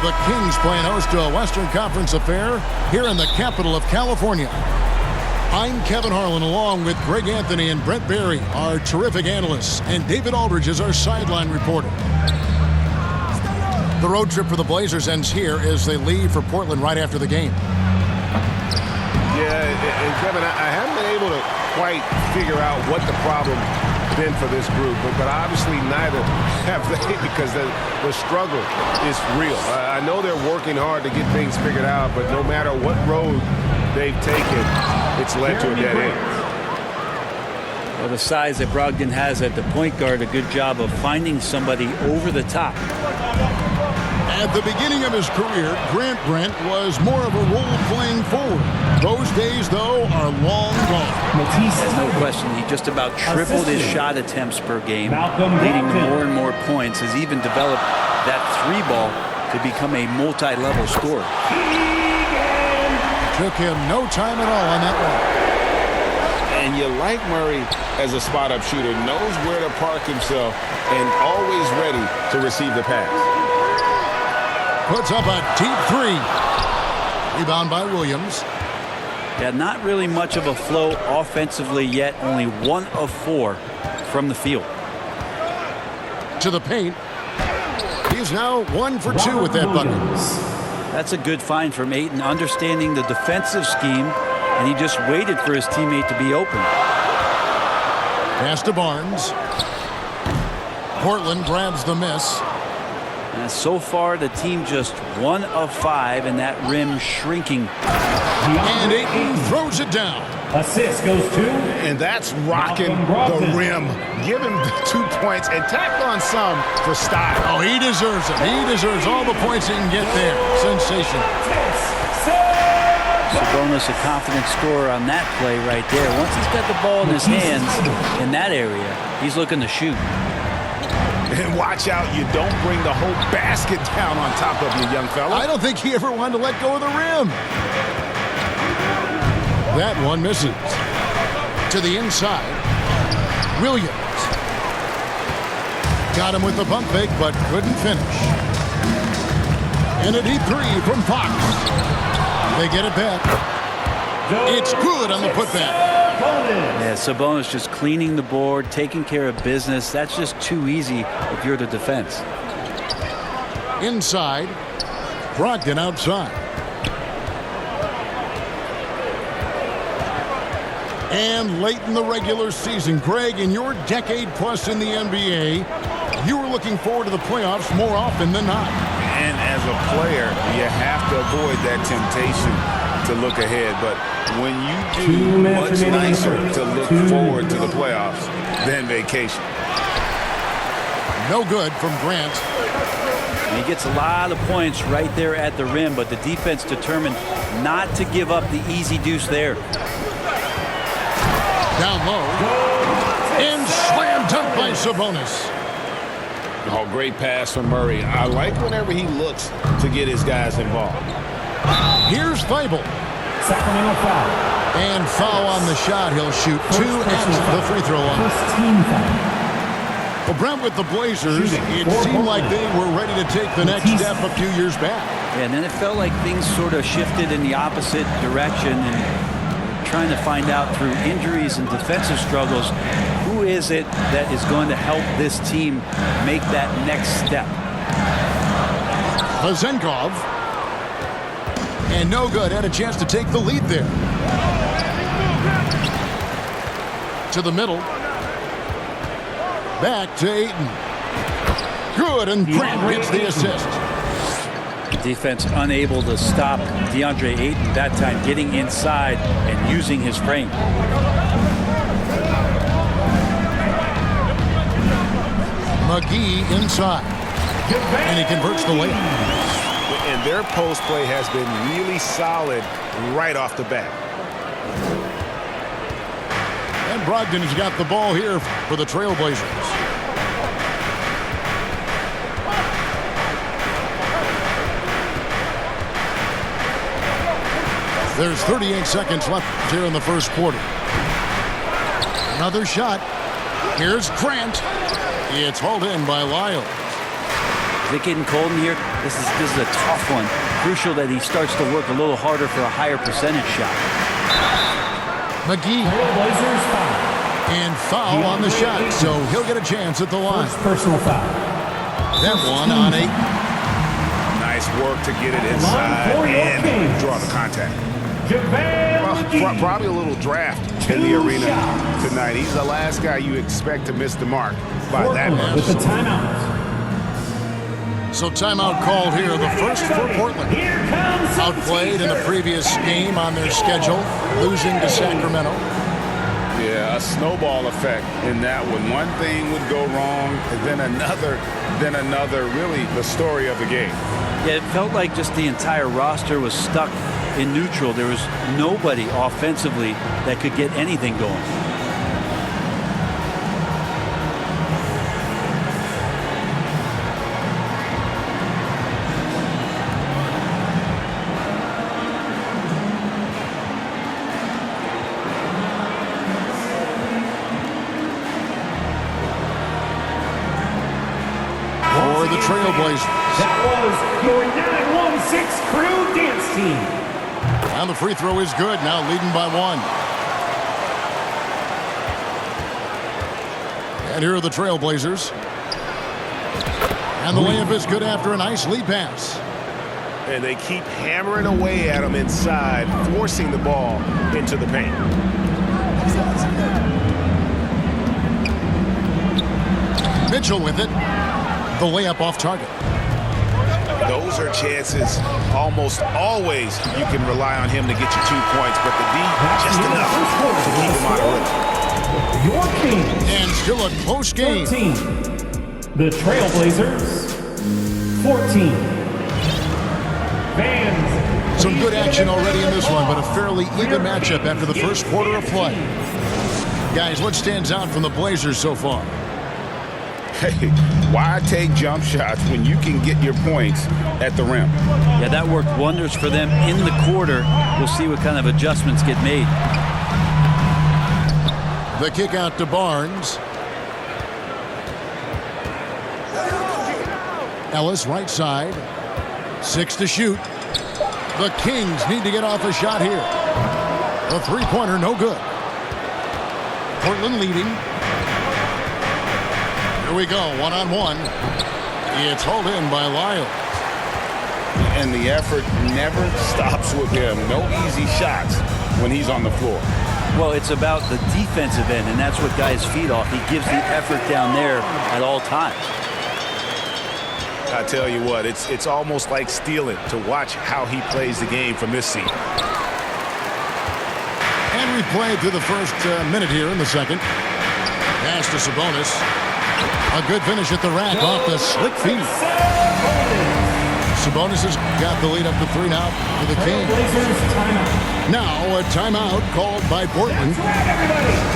the Kings playing host to a Western Conference affair here in the capital of California. I'm Kevin Harlan along with Greg Anthony and Brent Barry, our terrific analysts, and David Aldridge is our sideline reporter. The road trip for the Blazers ends here as they leave for Portland right after the game. Yeah, and Kevin, I haven't been able to quite figure out what the problem been for this group, but obviously neither have they, because the struggle is real. I know they're working hard to get things figured out, but no matter what road they've taken, it's led to a dead end. Well, the size that Brogdon has at the point guard, a good job of finding somebody over the top. At the beginning of his career, Grant Brent was more of a role-playing forward. Those days, though, are long gone. There's no question. He just about tripled his shot attempts per game, leading to more and more points. Has even developed that three ball to become a multi-level scorer. Took him no time at all on that one. And you like Murray as a spot-up shooter, knows where to park himself, and always ready to receive the pass. Puts up a deep three. Rebound by Williams. Yeah, not really much of a flow offensively yet. Only 1 of 4 from the field. To the paint. He's now 1 for 2 with that bucket. That's a good find from Ayton, understanding the defensive scheme, and he just waited for his teammate to be open. Pass to Barnes. Portland grabs the miss. And so far, the team just 1 of 5, and that rim shrinking. And Ayton throws it down. Assist goes to... And that's rocking the rim. Give him the 2 points and tack on some for style. Oh, he deserves it. He deserves all the points he can get there. Sensational. Sabonis, a confident scorer on that play right there. Once he's got the ball in his hands in that area, he's looking to shoot. And watch out, you don't bring the whole basket down on top of you, young fella. I don't think he ever wanted to let go of the rim. That one misses. To the inside. Williams. Got him with the pump fake, but couldn't finish. And a deep three from Fox. They get it back. It's good on the putback. Yeah, Sabonis just cleaning the board, taking care of business. That's just too easy if you're the defense. Inside. Brogdon outside. And late in the regular season, Greg, in your decade plus in the NBA, you were looking forward to the playoffs more often than not. And as a player, you have to avoid that temptation to look ahead. But when you do, much nicer to look forward to the playoffs than vacation. No good from Grant. And he gets a lot of points right there at the rim, but the defense determined not to give up the easy deuce there. Down low. And slam dunk by Sabonis. Oh, great pass from Murray. I like whenever he looks to get his guys involved. Here's Feibel. Sacramento foul. And foul on the shot. He'll shoot 2 at the free throw line. First team foul. Well, Brent, with the Blazers, it seemed like they were ready to take the next step a few years back. Yeah, and then it felt like things sort of shifted in the opposite direction, and trying to find out through injuries and defensive struggles, who is it that is going to help this team make that next step? Pazenkov. And no good. Had a chance to take the lead there. To the middle. Back to Ayton. Good, and Grant gets the assist. Defense unable to stop DeAndre Ayton that time, getting inside and using his frame. McGee inside. And he converts the layup. And their post play has been really solid right off the bat. And Brogdon has got the ball here for the Trailblazers. There's 38 seconds left here in the first quarter. Another shot. Here's Grant. It's hauled in by Lyles. Is it getting cold in here? This is a tough one. Crucial that he starts to work a little harder for a higher percentage shot. McGee. Trailblazers foul. And foul on the shot, so he'll get a chance at the line. First personal foul. That one on 8. Nice work to get it inside and draw the contact. Well, probably a little draft in the arena tonight. He's the last guy you expect to miss the mark by that much. With the timeout. So timeout called here, the first for Portland. Outplayed in the previous game on their schedule, losing to Sacramento. Yeah, a snowball effect in that one. One thing would go wrong, and then another, really the story of the game. Yeah, it felt like just the entire roster was stuck in neutral. There was nobody offensively that could get anything going. For the Trailblazers. That was your 916 crew dance team. And the free throw is good, now leading by 1. And here are the Trailblazers. And the layup is good after a nice lead pass. And they keep hammering away at him inside, forcing the ball into the paint. Mitchell with it. The layup off target. Those are chances almost always you can rely on him to get you 2 points, but the D just enough to keep him out of rhythm. Your team. And still a close game. 13. The Trailblazers. 14. Fans. Some good action already in this one, but a fairly even matchup after the first quarter of play. Guys, what stands out from the Blazers so far? Hey, why take jump shots when you can get your points at the rim? Yeah, that worked wonders for them in the quarter. We'll see what kind of adjustments get made. The kick out to Barnes. Ellis right side. 6 to shoot. The Kings need to get off a shot here. The three-pointer no good. Portland leading. Here we go, one-on-one. It's hauled in by Lyles. And the effort never stops with him. No easy shots when he's on the floor. Well, it's about the defensive end, and that's what guys feed off. He gives the effort down there at all times. I tell you what, it's almost like stealing to watch how he plays the game from this seat. And we played through the first minute here in the second. Pass to Sabonis. A good finish at the rack off the slick feet. Sabonis has got the lead up to 3 now for the Kings. Now a timeout called by Portland.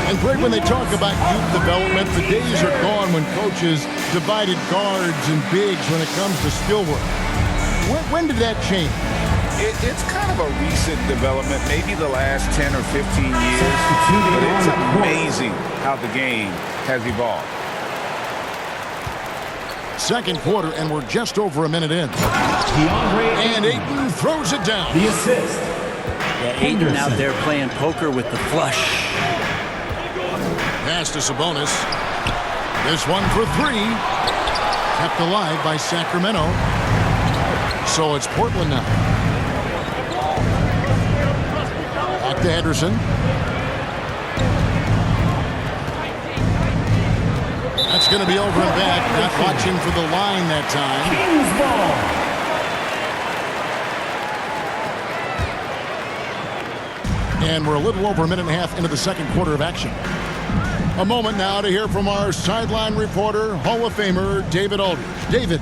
And Greg, when they talk about youth development, the days are gone when coaches divided guards and bigs when it comes to skill work. When did that change? It's kind of a recent development, maybe the last 10 or 15 years. But it's amazing how the game has evolved. Second quarter, and we're just over a minute in. And Ayton throws it down. The assist. Yeah, Ayton out there playing poker with the flush. Pass to Sabonis. This one for 3. Kept alive by Sacramento. So it's Portland now. Back to Henderson. That's going to be over and back. Not watching for the line that time. Kings ball. And we're a little over a minute and a half into the second quarter of action. A moment now to hear from our sideline reporter, Hall of Famer David Aldridge. David.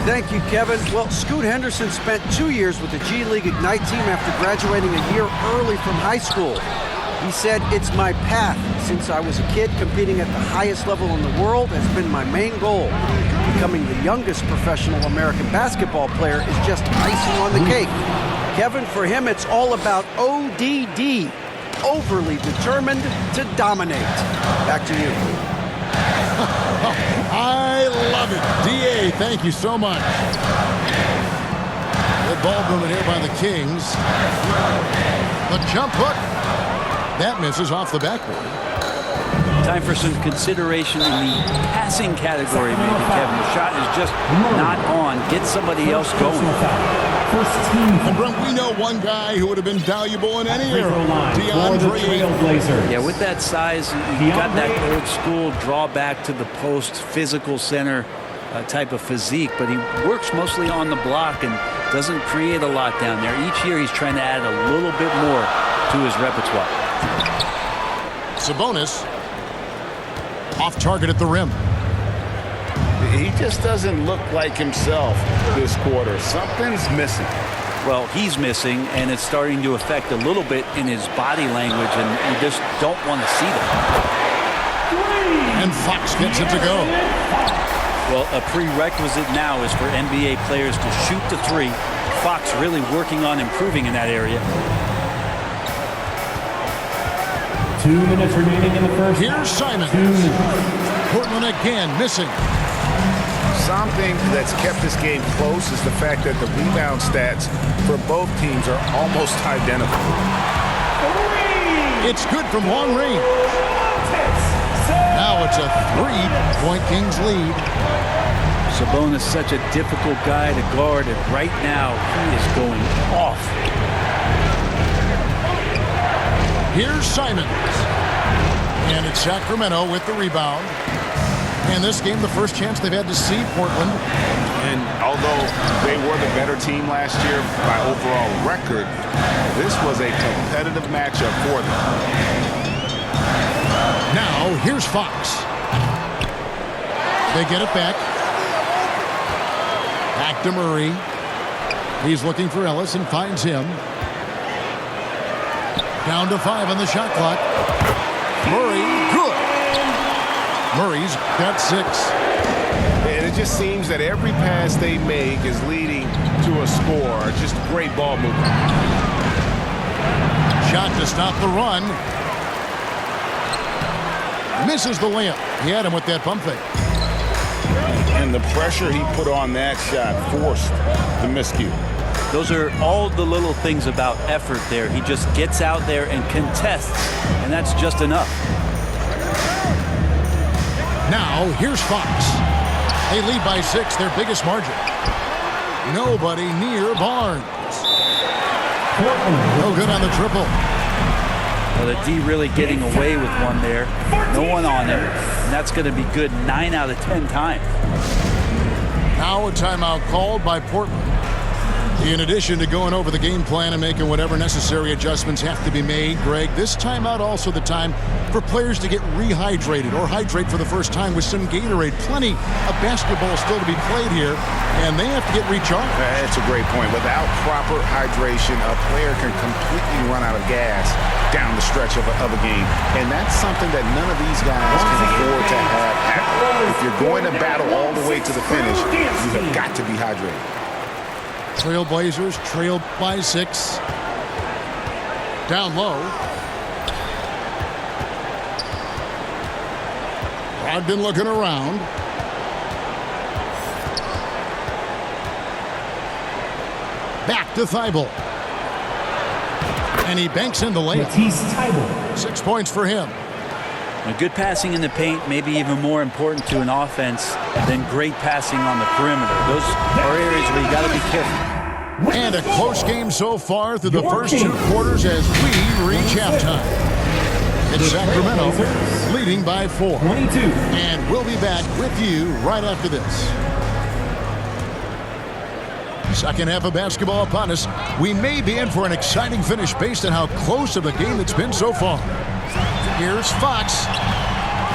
Thank you, Kevin. Well, Scoot Henderson spent 2 years with the G League Ignite team after graduating a year early from high school. He said, "It's my path. Since I was a kid, competing at the highest level in the world has been my main goal. Becoming the youngest professional American basketball player is just icing on the cake." Kevin, for him, it's all about ODD. Overly determined to dominate. Back to you. I love it. D.A., thank you so much. Good ball movement here by the Kings. The jump hook. That misses off the backboard. Time for some consideration in the passing category, maybe, Kevin. The shot is just not on. Get somebody else going. And Brent, we know one guy who would have been valuable in any era. Trailblazers. Yeah, with that size, you've got that old school draw back to the post, physical center type of physique, but he works mostly on the block and doesn't create a lot down there. Each year he's trying to add a little bit more to his repertoire. Sabonis off target at the rim. He just doesn't look like himself this quarter. Something's missing. Well, he's missing, and it's starting to affect a little bit in his body language, and you just don't want to see that. And Fox gets it to go. Well, a prerequisite now is for NBA players to shoot the three. Fox really working on improving in that area. 2 minutes remaining in the first. Here's Simon. Portland again missing. Something that's kept this game close is the fact that the rebound stats for both teams are almost identical. It's good from long range. Now it's a 3-point Kings lead. Sabonis is such a difficult guy to guard, and right now he is going off. Here's Simons. And it's Sacramento with the rebound. And this game, the first chance they've had to see Portland. And although they were the better team last year by overall record, this was a competitive matchup for them. Now, here's Fox. They get it back. Back to Murray. He's looking for Ellis and finds him. Down to 5 on the shot clock. Murray, good. Murray's got 6. And it just seems that every pass they make is leading to a score. Just great ball movement. Shot to stop the run. Misses the layup. He had him with that pump fake. And the pressure he put on that shot forced the miscue. Those are all the little things about effort there. He just gets out there and contests, and that's just enough. Now, here's Fox. They lead by 6, their biggest margin. Nobody near Barnes. No good on the triple. Well, the D really getting away with one there. No one on him, and that's going to be good 9 out of 10 times. Now a timeout called by Portland. In addition to going over the game plan and making whatever necessary adjustments have to be made, Greg, this timeout also the time for players to get rehydrated or hydrate for the first time with some Gatorade. Plenty of basketball still to be played here, and they have to get recharged. That's a great point. Without proper hydration, a player can completely run out of gas down the stretch of a game, and that's something that none of these guys can afford to have happen. If you're going to battle all the way to the finish, you have got to be hydrated. Trailblazers trailed by 6. Down low. Brogdon looking around. Back to Thibault. And he banks in the layup. 6 points for him. A good passing in the paint, maybe even more important to an offense than great passing on the perimeter. Those are areas where you got to be careful. And a close game so far through the first 2 quarters as we reach halftime. It's Sacramento leading by 4. 22. And we'll be back with you right after this. Second half of basketball upon us. We may be in for an exciting finish based on how close of a game it's been so far. Here's Fox.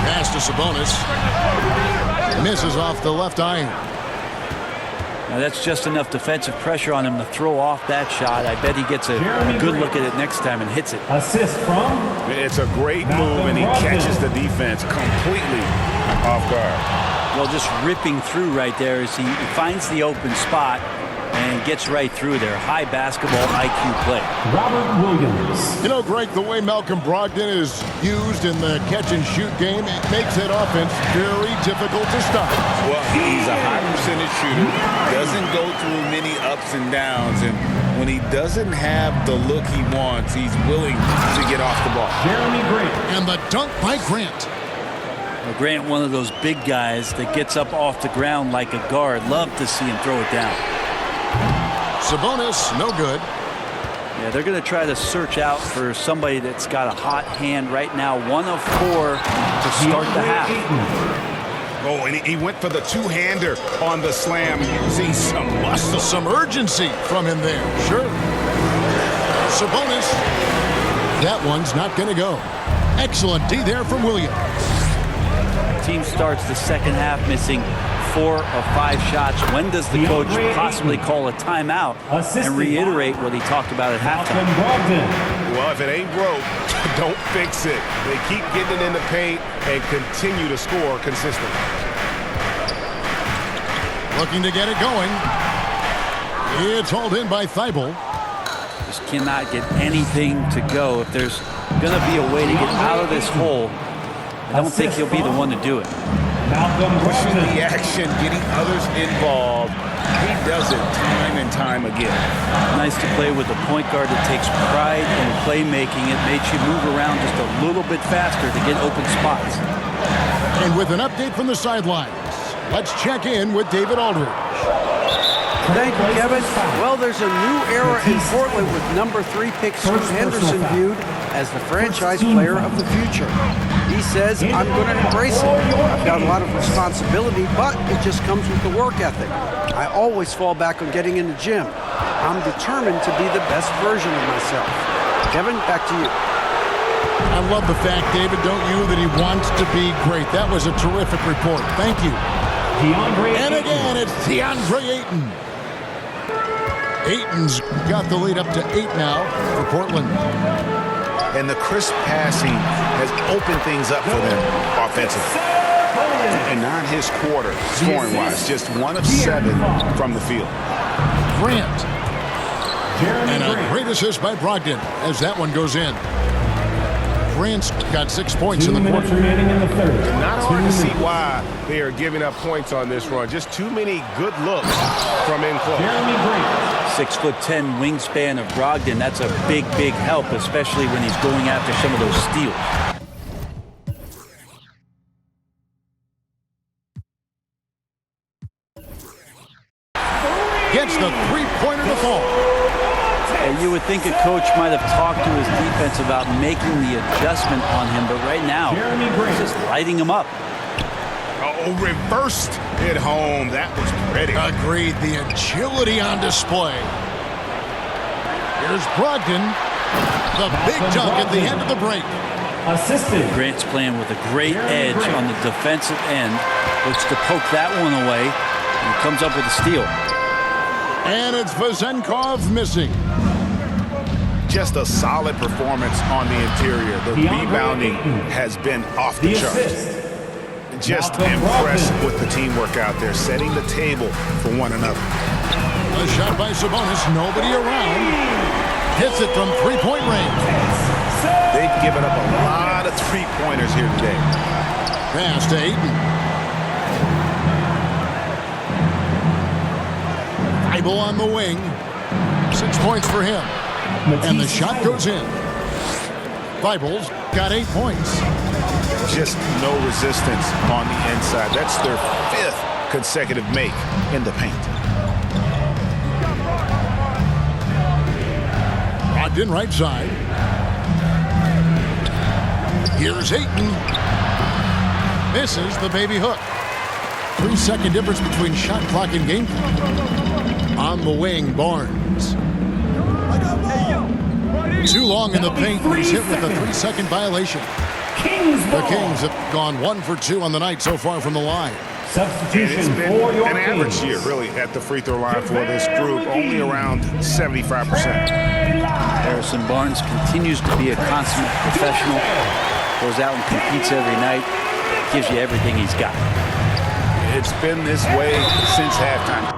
Pass to Sabonis. Misses off the left iron. Now that's just enough defensive pressure on him to throw off that shot. I bet he gets a good look at it next time and hits it. Assist from? It's a great move, and he catches the defense completely off guard. Well, just ripping through right there as he finds the open spot and gets right through there. High basketball IQ play. Robert Williams. You know, Greg, the way Malcolm Brogdon is used in the catch-and-shoot game, it makes that offense very difficult to stop. Well, he's a high percentage shooter, doesn't go through many ups and downs, and when he doesn't have the look he wants, he's willing to get off the ball. Jeremy Grant. And the dunk by Grant. Well, Grant, one of those big guys that gets up off the ground like a guard. Love to see him throw it down. Sabonis, no good. Yeah, they're going to try to search out for somebody that's got a hot hand right now. 1 of 4 to start the half. Oh, and he went for the two-hander on the slam. See some muscle. Some urgency from him there. Sure. Sabonis. That one's not going to go. Excellent D there from Williams. Team starts the second half missing 4 of 5 shots. When does the coach possibly call a timeout and reiterate what he talked about at halftime? Well, if it ain't broke, don't fix it. They keep getting it in the paint and continue to score consistently. Looking to get it going. It's hauled in by Thibault. Just cannot get anything to go. If there's going to be a way to get out of this hole, I don't think he'll be the one to do it. Pushing the action, getting others involved. He does it time and time again. Nice to play with a point guard that takes pride in playmaking. It makes you move around just a little bit faster to get open spots. And with an update from the sidelines, let's check in with David Aldridge. Thank you, Kevin. Well, there's a new era in Portland with number 3 pick Scoot Henderson viewed as the franchise player of the future. He says, I'm going to embrace it. I've got a lot of responsibility, but it just comes with the work ethic. I always fall back on getting in the gym. I'm determined to be the best version of myself. Kevin, back to you. I love the fact, David, don't you, that he wants to be great. That was a terrific report. Thank you. And again, it's DeAndre Ayton. Ayton's got the lead up to 8 now for Portland. And the crisp passing has opened things up for them offensively. And not his quarter, scoring-wise, just 1 of 7 from the field. Grant. And a great assist by Brogdon as that one goes in. Grant's got 6 points in the quarter. Not hard to see why they are giving up points on this run. Just too many good looks from in close. 6'10" wingspan of Brogdon. That's a big, big help, especially when he's going after some of those steals. Gets the three-pointer to fall. And you would think a coach might have talked to his defense about making the adjustment on him, but right now, he's just lighting him up. Oh, reversed it home. That was pretty. Agreed. The agility on display. Here's Brogdon. The big dunk at the end of the break. Grant's playing with a great edge on the defensive end. Looks to poke that one away and comes up with a steal. And it's Vezenkov missing. Just a solid performance on the interior. The rebounding has been off the charts. Just impressed with the teamwork out there, setting the table for one another. A shot by Sabonis, nobody around. Hits it from three-point range. They've given up a lot of three-pointers here today. Pass to Ayton. Thibault on the wing. 6 points for him. And the shot goes in. Thibault's got 8 points. Just no resistance on the inside. That's their 5th consecutive make in the paint. Brogdon right side. Here's Ayton. Misses the baby hook. 3-second difference between shot clock and game clock. On the wing, Barnes. Too long in the paint. He's hit with a 3-second violation. The Kings have gone 1 for 2 on the night so far from the line. Substitution it's been for your an average year, really, at the free throw line for this group, only around 75%. Harrison Barnes continues to be a consummate professional. Goes out and competes every night. Gives you everything he's got. It's been this way since halftime.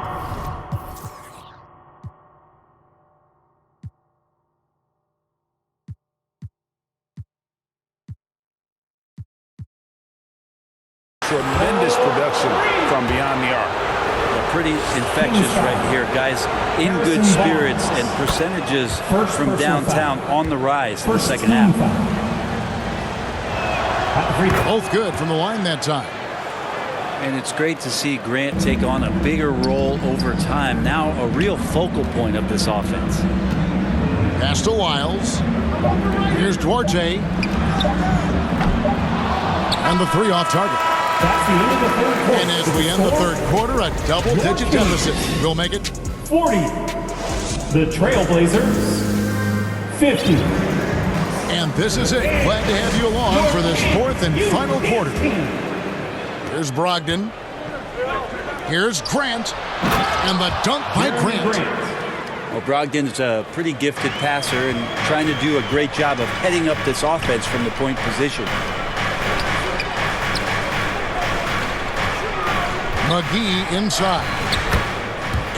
from beyond the arc. Pretty infectious right here, guys. In good spirits and percentages from downtown on the rise in the second half. Both good from the line that time. And it's great to see Grant take on a bigger role over time. Now a real focal point of this offense. Pass to Wiles. Here's Duarte. And the three off target. That's the end of the third quarter. And as we end the third quarter, a double-digit deficit. We'll make it 40. The Trailblazers, 50. And this is it. Glad to have you along for this fourth and final quarter. Here's Brogdon. Here's Grant. And the dunk by Grant. Well, Brogdon's a pretty gifted passer and trying to do a great job of heading up this offense from the point position. McGee inside.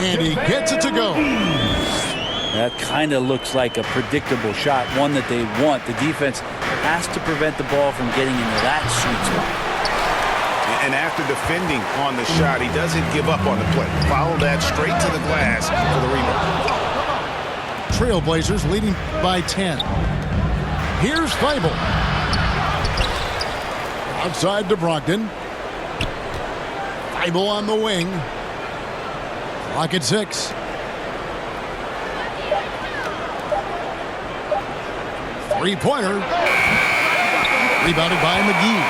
And he gets it to go. That kind of looks like a predictable shot, one that they want. The defense has to prevent the ball from getting into that sweet spot. And after defending on the shot, he doesn't give up on the play. Follow that straight to the glass for the rebound. Trailblazers leading by 10. Here's Thybulle. Outside to Brogdon. Thybulle on the wing. Clock at 6. Three-pointer. Rebounded by McGee.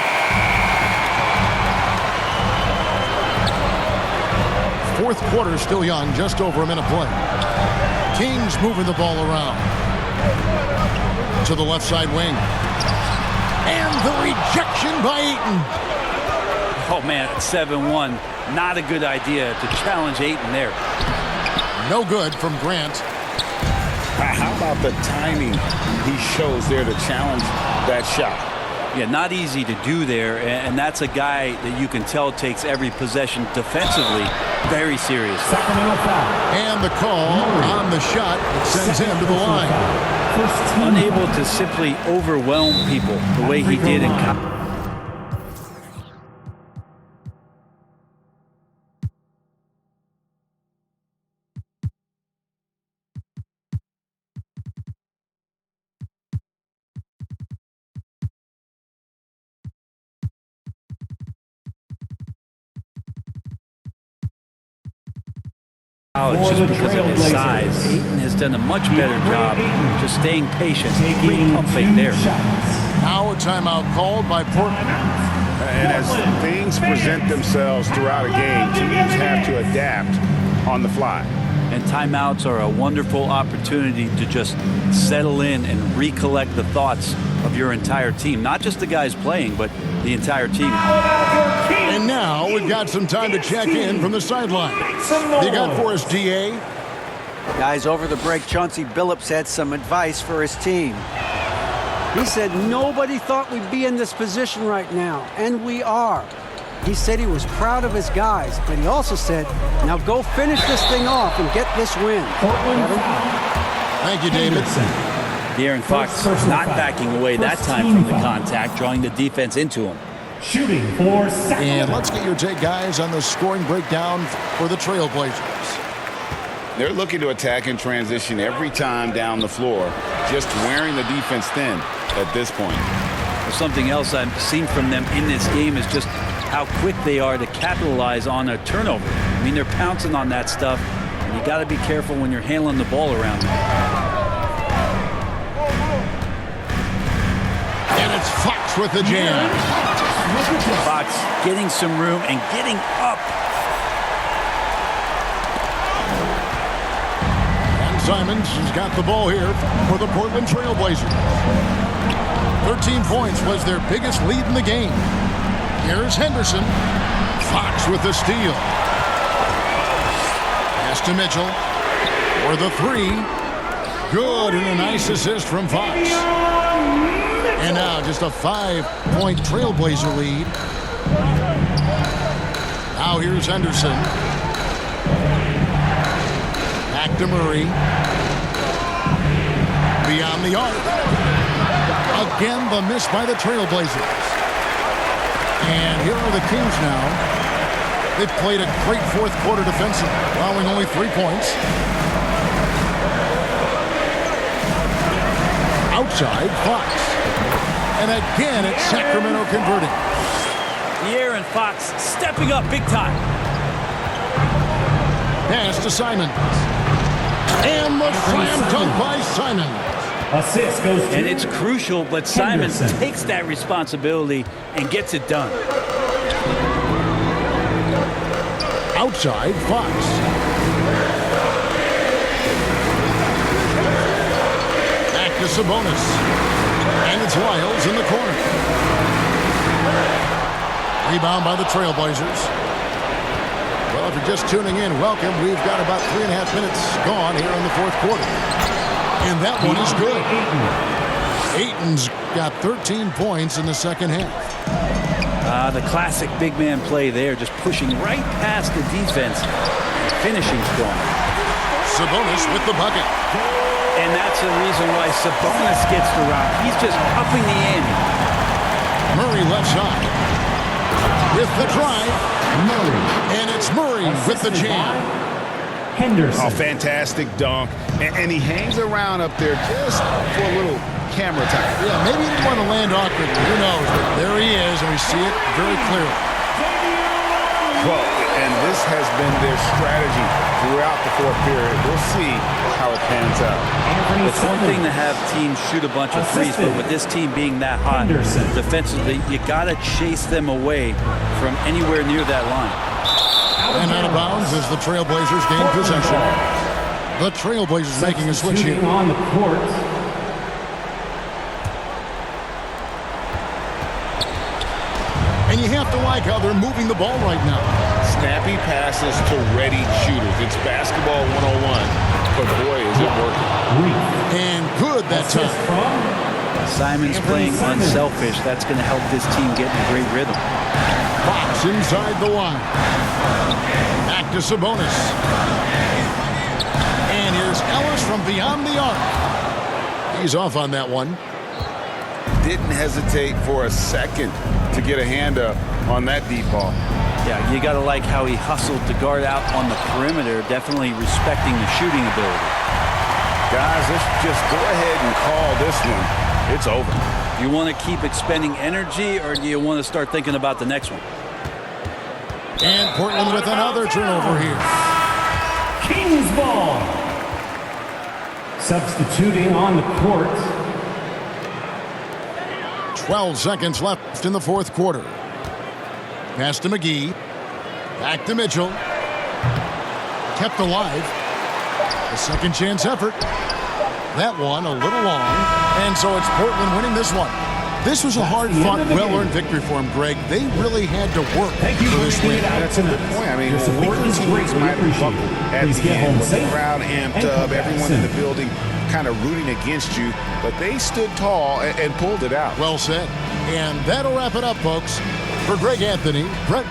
Fourth quarter still young, just over a minute play. Kings moving the ball around. To the left side wing. And the rejection by Ayton. Oh, man, it's 7-1. Not a good idea to challenge Ayton there. No good from Grant. How about the timing he shows there to challenge that shot? Yeah, not easy to do there, and that's a guy that you can tell takes every possession defensively very seriously. Sacramento foul. And the call on the shot sends him to the line. Unable to simply overwhelm people the way he did in college. Just because of his size, Ayton has done a much better job just staying patient, keeping pump fake there. Now a timeout called by Portland. And as things present themselves throughout a game, teams have to adapt on the fly. And timeouts are a wonderful opportunity to just settle in and recollect the thoughts of your entire team. Not just the guys playing, but the entire team. And now we've got some time to check in from the sideline. You got for us, DA? Guys, over the break, Chauncey Billups had some advice for his team. He said nobody thought we'd be in this position right now, and we are. He said he was proud of his guys, but he also said, now go finish this thing off and get this win. Thank you, David. De'Aaron Fox not backing away that time from the contact, drawing the defense into him. Shooting for Sacramento. And let's get your take, guys, on the scoring breakdown for the Trailblazers. They're looking to attack and transition every time down the floor, just wearing the defense thin at this point. Something else I've seen from them in this game is just how quick they are to capitalize on a turnover. I mean, they're pouncing on that stuff, and you got to be careful when you're handling the ball around them. And it's Fox with the jam. Fox getting some room and getting up. And Simons has got the ball here for the Portland Trailblazers. 13 points was their biggest lead in the game. Here's Henderson. Fox with the steal. Pass to Mitchell for the three. Good, and a nice assist from Fox. And now just a 5-point Trailblazer lead. Now here's Henderson. Back to Murray. Beyond the arc. Again, the miss by the Trailblazers. And here are the Kings now. They've played a great fourth quarter defensively, allowing only 3 points. Outside, Fox. And again, it's Sacramento converting. De'Aaron Fox stepping up big time. Pass to Simon. And the slam dunk by Simon. Assist goes to And it's crucial, but Simon Henderson. takes that responsibility and gets it done. Outside, Fox. Back to Sabonis. And it's Lyles in the corner. Rebound by the Trailblazers. Well, if you're just tuning in, welcome. We've got about 3.5 minutes gone here in the fourth quarter. And that one is good. Ayton's got 13 points in the second half. The classic big man play there, just pushing right past the defense, finishing strong. Sabonis with the bucket. And that's the reason why Sabonis gets the rock. He's just upping the ante. Murray left side. With the drive. Murray. And it's Murray with the jam. Henderson. Oh, fantastic dunk. And he hangs around up there just for a little camera time. Yeah, maybe he didn't want to land awkwardly. Who knows? But there he is, and we see it very clearly. Well, and this has been their strategy throughout the fourth period. We'll see how it pans out. It's one thing to have teams shoot a bunch of threes, but with this team being that hot defensively, you got to chase them away from anywhere near that line. And out of bounds as the Trailblazers gain possession. The Trailblazers making a switch here. On the court. And you have to like how they're moving the ball right now. Snappy passes to ready shooters. It's basketball 101, but boy, is it working. And good that time. Simon's playing unselfish. That's going to help this team get in a great rhythm. Fox inside the line. Back to Sabonis. And here's Ellis from beyond the arc. He's off on that one. Didn't hesitate for a second to get a hand up on that deep ball. Yeah, you got to like how he hustled to guard out on the perimeter, definitely respecting the shooting ability. Guys, let's just go ahead and call this one. It's over. You want to keep expending energy, or do you want to start thinking about the next one? And Portland with another turnover here. Kings ball. Substituting on the court. 12 seconds left in the fourth quarter. Pass to McGee. Back to Mitchell. Kept alive. A second chance effort. That one a little long. And so it's Portland winning this one. This was a hard-fought, well-earned victory for him, Greg. They really had to work for this win. That's a good point. I mean, your support is great. We appreciate it. At Please the get home end, with the safe crowd amped and up, come back everyone in soon. the building kind of rooting against you, but they stood tall and pulled it out. Well said. And that'll wrap it up, folks. For Greg Anthony, Brett